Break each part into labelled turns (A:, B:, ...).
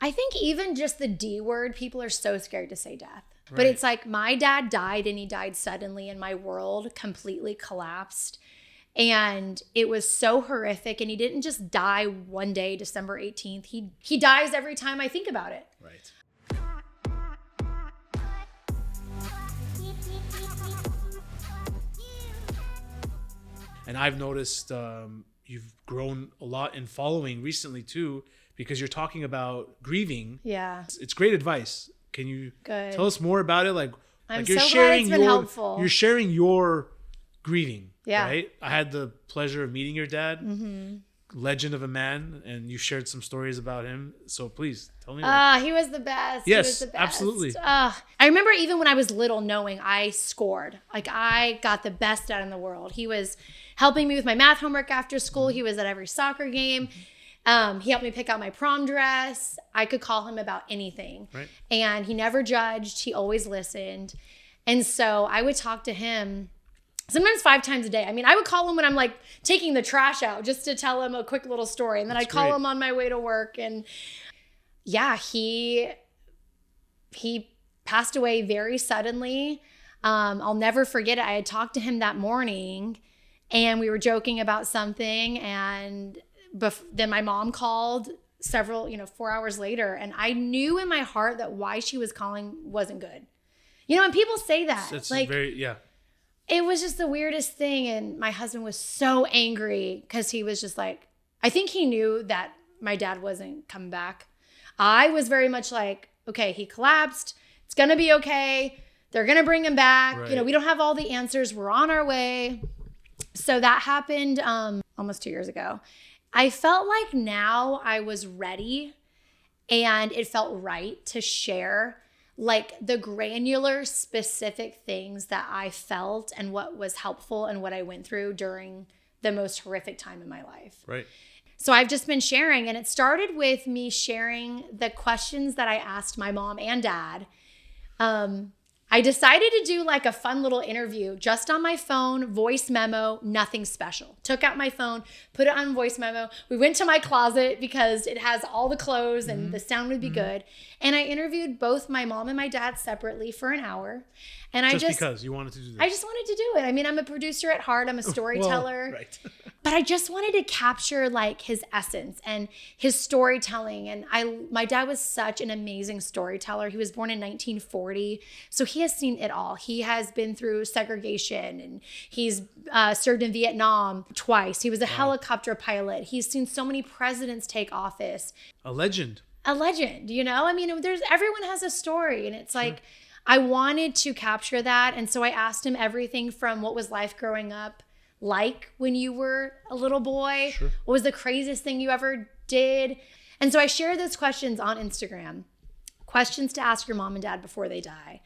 A: I think even just the D word, people are so scared to say death.
B: Right.
A: But it's like my dad died and he died suddenly and my world completely collapsed. And it was so horrific. And he didn't just die one day, December 18th. He dies every time I think about it.
B: Right. And I've noticed you've grown a lot in following recently too, because you're talking about grieving.
A: Yeah.
B: It's great advice. Can you
A: Good.
B: tell us more about it?
A: I'm
B: you're
A: so
B: sharing
A: glad it's been helpful.
B: You're sharing your grieving.
A: Yeah.
B: Right. I had the pleasure of meeting your dad.
A: Mm-hmm.
B: Legend of a man, and you shared some stories about him. So please tell me.
A: He was the best.
B: Yes,
A: he was the best.
B: absolutely.
A: I remember even when I was little knowing I scored. Like I got the best dad in the world. He was helping me with my math homework after school. He was at every soccer game. He helped me pick out my prom dress. I could call him about anything.
B: Right.
A: And he never judged. He always listened. And so I would talk to him sometimes 5 times a day. I mean, I would call him when I'm like taking the trash out just to tell him a quick little story. And then I'd call him on my way to work. And yeah, he passed away very suddenly. I'll never forget it. I had talked to him that morning and we were joking about something. And then my mom called 4 hours later. And I knew in my heart that why she was calling wasn't good. You know, and people say that.
B: It's
A: like, it was just the weirdest thing. And my husband was so angry because he was just like, I think he knew that my dad wasn't coming back. I was very much like, okay, he collapsed. It's going to be okay. They're going to bring him back.
B: Right.
A: You know, we don't have all the answers. We're on our way. So that happened almost 2 years ago. I felt like now I was ready and it felt right to share like the granular specific things that I felt and what was helpful and what I went through during the most horrific time in my life.
B: Right.
A: So I've just been sharing, and it started with me sharing the questions that I asked my mom and dad. I decided to do like a fun little interview just on my phone, voice memo, nothing special. Took out my phone, put it on voice memo. We went to my closet because it has all the clothes and the sound would be good. And I interviewed both my mom and my dad separately for an hour. And
B: just because you wanted to do this.
A: I just wanted to do it. I mean, I'm a producer at heart. I'm a storyteller.
B: Well, right.
A: But I just wanted to capture like his essence and his storytelling. And my dad was such an amazing storyteller. He was born in 1940. So he has seen it all. He has been through segregation and he's served in Vietnam twice. He was a helicopter pilot. He's seen so many presidents take office.
B: A legend, you know?
A: I mean, everyone has a story, and it's like, I wanted to capture that. And so I asked him everything from what was life growing up like when you were a little boy?
B: Sure.
A: What was the craziest thing you ever did? And so I shared those questions on Instagram. Questions to ask your mom and dad before they die.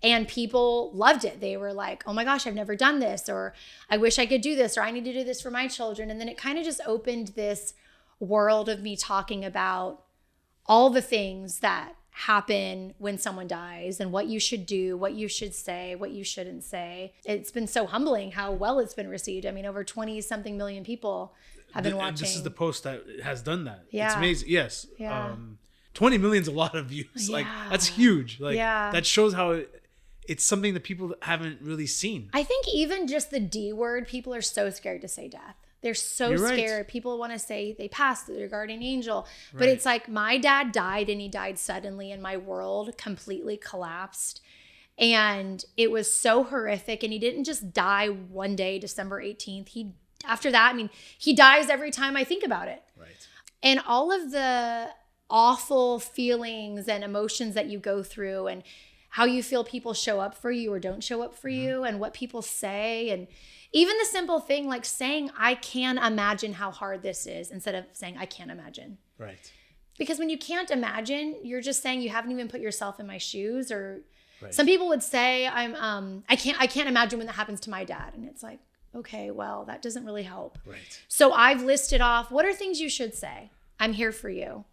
A: And people loved it. They were like, oh my gosh, I've never done this, or I wish I could do this, or I need to do this for my children. And then it kind of just opened this world of me talking about all the things that happen when someone dies and what you should do, what you should say, what you shouldn't say. It's been so humbling how well it's been received. I mean, over 20 something million people have been watching.
B: This is the post that has done that.
A: Yeah.
B: It's amazing. Yes.
A: Yeah.
B: 20 million is a lot of views.
A: Yeah.
B: Like that's huge. Like that shows how it's something that people haven't really seen.
A: I think even just the D word, people are so scared to say death. They're so
B: You're
A: scared.
B: right.
A: People want to say they passed, their guardian angel. But
B: Right.
A: it's like my dad died and he died suddenly and my world completely collapsed. And it was so horrific. And he didn't just die one day, December 18th. After that, I mean, he dies every time I think about it.
B: Right.
A: And all of the awful feelings and emotions that you go through and how you feel people show up for you or don't show up for you and what people say. And even the simple thing like saying, I can imagine how hard this is instead of saying, I can't imagine.
B: Right.
A: Because when you can't imagine, you're just saying you haven't even put yourself in my shoes. Or
B: Right.
A: some people would say, I can't imagine when that happens to my dad. And it's like, okay, well, that doesn't really help.
B: Right.
A: So I've listed off, what are things you should say? I'm here for you.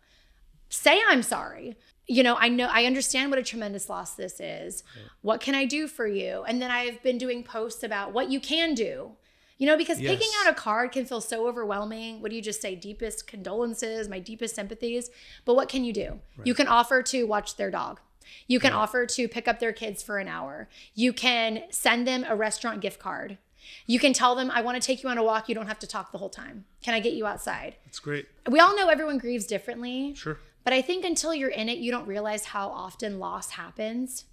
A: Say I'm sorry. You know, I understand what a tremendous loss this is. Right. What can I do for you? And then I've been doing posts about what you can do. Because
B: Yes.
A: picking out a card can feel so overwhelming. What do you just say? Deepest condolences, my deepest sympathies. But what can you do?
B: Right.
A: You can offer to watch their dog. You can
B: Right.
A: offer to pick up their kids for an hour. You can send them a restaurant gift card. You can tell them, I want to take you on a walk. You don't have to talk the whole time. Can I get you outside?
B: That's great.
A: We all know everyone grieves differently.
B: Sure.
A: But I think until you're in it, you don't realize how often loss happens.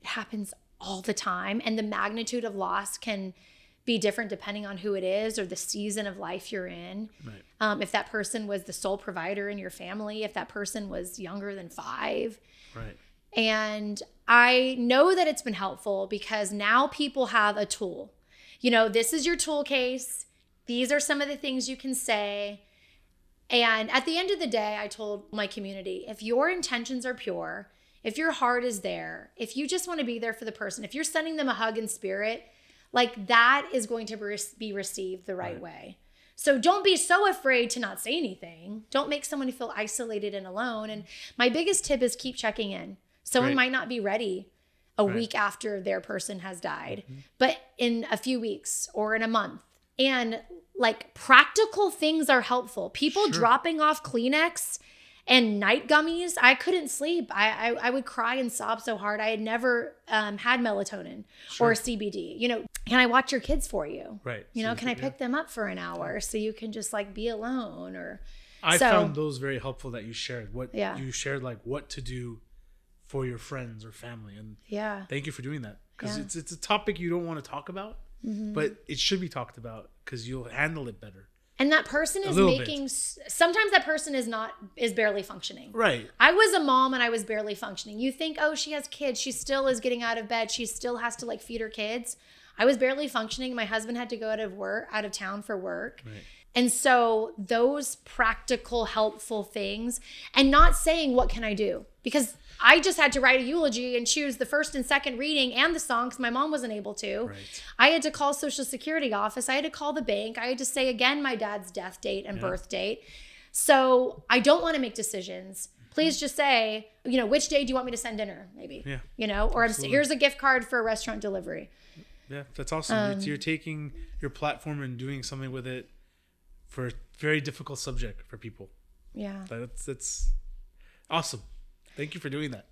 A: It happens all the time. And the magnitude of loss can be different depending on who it is or the season of life you're in.
B: Right.
A: If that person was the sole provider in your family, if that person was younger than 5.
B: Right.
A: And I know that it's been helpful because now people have a tool. This is your tool case. These are some of the things you can say. And at the end of the day, I told my community, if your intentions are pure, if your heart is there, if you just want to be there for the person, if you're sending them a hug in spirit, like that is going to be received the right way. So don't be so afraid to not say anything. Don't make someone feel isolated and alone. And my biggest tip is keep checking in. Someone
B: Great.
A: might not be ready a
B: Right.
A: week after their person has died, but in a few weeks or in a month. And like practical things are helpful. People
B: Sure.
A: dropping off Kleenex and night gummies, I couldn't sleep. I would cry and sob so hard. I had never had melatonin
B: Sure.
A: or CBD. Can I watch your kids for you?
B: Right.
A: Can I pick them up for an hour so you can just like be alone? Or
B: I
A: so,
B: found those very helpful that you shared.
A: Yeah.
B: You shared, like what to do for your friends or family, and
A: yeah.
B: thank you for doing that, because
A: Yeah.
B: it's a topic you don't want to talk about, but it should be talked about because you'll handle it better.
A: And that person is
B: little
A: making, sometimes that person is barely functioning.
B: Right.
A: I was a mom and I was barely functioning. You think, oh, she has kids. She still is getting out of bed. She still has to like feed her kids. I was barely functioning. My husband had to go out of town for work.
B: Right.
A: And so those practical, helpful things, and not saying, what can I do? Because I just had to write a eulogy and choose the first and second reading and the song because my mom wasn't able to.
B: Right.
A: I had to call Social Security office. I had to call the bank. I had to say again my dad's death date and birth date. So I don't want to make decisions. Please just say, which day do you want me to send dinner? Maybe,
B: Yeah.
A: or
B: Absolutely.
A: here's a gift card for a restaurant delivery.
B: Yeah, that's awesome. You're taking your platform and doing something with it for a very difficult subject for people.
A: Yeah.
B: That's awesome. Thank you for doing that.